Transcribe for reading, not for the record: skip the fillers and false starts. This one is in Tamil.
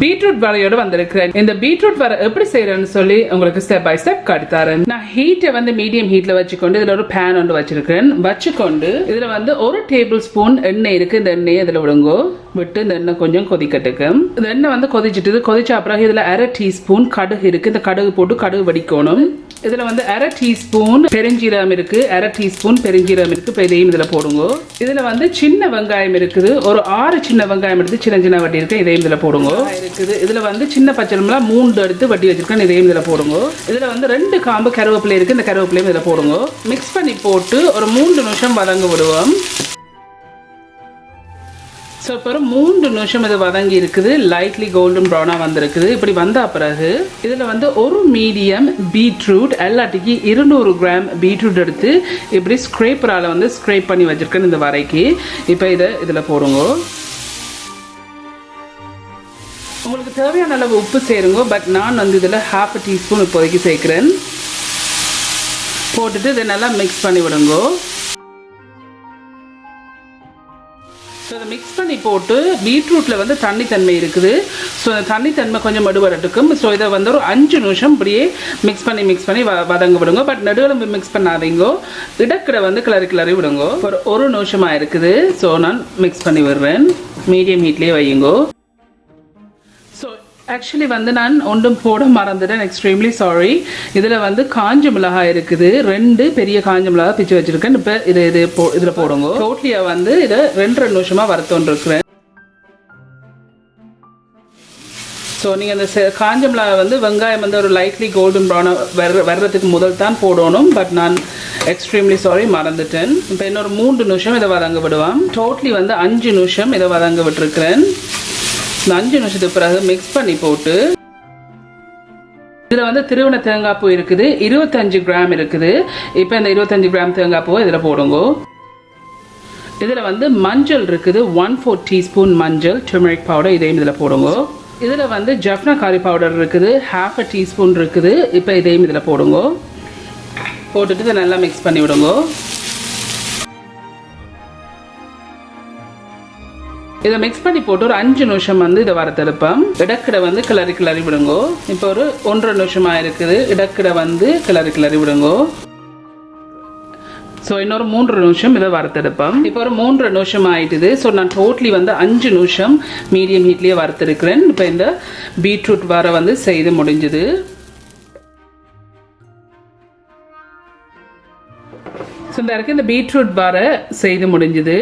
பீட்ரூட் வரையோட வந்திருக்கிறேன். இந்த பீட்ரூட் வரை எப்படி செய்யறேன்னு சொல்லி உங்களுக்கு ஸ்டெப் பை ஸ்டெப் காட்டித்தரேன். நான் ஹீட்டை வந்து மீடியம் ஹீட்ல வச்சுக்கொண்டு இதுல ஒரு பேன் ஒன்று வச்சிருக்கேன். வச்சுக்கொண்டு இதுல வந்து 1 டேபிள் ஸ்பூன் எண்ணெய் இருக்கு. இந்த எண்ணெயை இதுல விடுங்கோ. விட்டு இந்த எண்ணெய் கொஞ்சம் கொதிக்கட்டுக்கு. இந்த எண்ணெய் வந்து கொதிச்சுட்டு கொதிச்ச அப்புறம் இதுல 1/2 டீஸ்பூன் கடுகு இருக்கு. இந்த கடுகு போட்டு கடுகு வடிக்கணும். இதுல வந்து 1/2 டீஸ்பூன் பெருஞ்சீரகம் இருக்கு. 1/2 டீஸ்பூன் பெருஞ்சீரகம் இருக்கு. இப்போ இதையும் இதுல போடுங்க. இதுல வந்து சின்ன வெங்காயம் இருக்குது. ஒரு 6 சின்ன வெங்காயம் எடுத்து சின்ன சின்ன வட்டி இருக்கு. இதையும் இதுல போடுங்க. இருக்குது இதுல வந்து சின்ன பச்சை மிளகாய் 3 எடுத்து வட்டி வச்சிருக்கேன். இதையும் இதுல போடுங்க. இதுல வந்து 2 காம்பு கருவேப்பிலை இருக்கு. இந்த கருவேப்பிலையும் இதுல போடுங்க. மிக்ஸ் பண்ணி போட்டு ஒரு 3 நிமிஷம் வதங்க விடுவோம். ஸோ இப்போ 3 நிமிஷம் இது வதங்கி இருக்குது. லைட்லி கோல்டன் ப்ரௌனாக வந்திருக்குது. இப்படி வந்த பிறகு இதில் வந்து ஒரு மீடியம் பீட்ரூட் எல்லாத்துக்கு 200 கிராம் பீட்ரூட் எடுத்து இப்படி ஸ்க்ரேப்பரால் வந்து ஸ்க்ரேப் பண்ணி வச்சுருக்கேன் இந்த வரைக்கு. இப்போ இதில் போடுங்க. உங்களுக்கு தேவையான அளவு உப்பு சேருங்க. பட் நான் வந்து இதில் 1/2 டீஸ்பூன் இப்போதைக்கு சேர்க்குறேன். போட்டுட்டு இதை நல்லா மிக்ஸ் பண்ணி விடுங்க. ஸோ அதை மிக்ஸ் பண்ணி போட்டு பீட்ரூட்டில் வந்து தண்ணித்தன்மை இருக்குது. ஸோ அந்த தண்ணித்தன்மை கொஞ்சம் மடுவரட்டுக்கும். ஸோ இதை வந்து ஒரு 5 நிமிஷம் இப்படியே மிக்ஸ் பண்ணி வதங்க விடுங்க. பட் நடுவில் மிக்ஸ் பண்ணாதீங்கோ. இடக்கிட வந்து கிளறி விடுங்க. ஒரு நிமிஷமாக இருக்குது. ஸோ நான் மிக்ஸ் பண்ணி விடுறேன். மீடியம் ஹீட்லேயே வையுங்கோ. ஆக்சுவலி வந்து நான் ஒன்றும் போட மறந்துட்டேன். Extremely sorry. இதில் வந்து காஞ்ச மிளகாய் இருக்குது. 2 பெரிய காஞ்ச மிளகாய் பிச்சு வச்சிருக்கேன். இப்போ இதில் போடுங்க. டோட்லியாக வந்து இதை 2 நிமிஷமாக வறுத்தோன்னு இருக்கிறேன். ஸோ நீங்கள் அந்த காஞ்ச மிளகாய் வந்து வெங்காயம் வந்து ஒரு லைட்லி கோல்டன் ப்ரௌனாக வர்றதுக்கு முதல் தான் போடணும். பட் நான் எக்ஸ்ட்ரீம்லி சாரி மறந்துட்டேன். இப்போ இன்னொரு 3 நிமிஷம் இதை வதங்க விடுவேன். டோட்லி வந்து 5 நிமிஷம் இதை வதங்க விட்டுருக்கிறேன். 5 நிமிஷத்துக்கு பிறகு மிக்ஸ் பண்ணி போட்டு இதில் வந்து திருவண்ண தேங்காய் பூ இருக்குது. 25 கிராம் இருக்குது. இப்போ இந்த 25 கிராம் தேங்காய் பூவை இதில் போடுங்க. இதில் வந்து மஞ்சள் இருக்குது. 1/4 டீஸ்பூன் மஞ்சள் டர்மரிக் பவுடர். இதையும் இதில் போடுங்க. இதில் வந்து ஜஃப்னா கரி பவுடர் இருக்குது. 1/2 டீஸ்பூன் இருக்குது. இப்போ இதையும் இதில் போடுங்க. போட்டுட்டு இதை நல்லா மிக்ஸ் பண்ணி விடுங்க. இதை மிக்ஸ் பண்ணி போட்டு ஒரு 5 நிமிஷம் வந்து இதை வறுத்தெடுப்போம். இடக்கிட வந்து கிளறி விடுங்க. இப்போ ஒரு 1.5 நிமிஷமாக இருக்குது. இடக்கிட வந்து கிளறி விடுங்க. ஸோ இன்னொரு 3 நிமிஷம் இதை வறுத்தெடுப்போம். இப்போ ஒரு 3 நிமிஷம் ஆயிட்டுது. ஸோ நான் டோட்டலி வந்து 5 நிமிஷம் மீடியம் ஹீட்லேயே வறுத்தெடுக்கிறேன். இப்போ இந்த பீட்ரூட் வர வந்து செய்து முடிஞ்சுது. ஸோ இந்த பீட்ரூட் வர செய்து முடிஞ்சுது.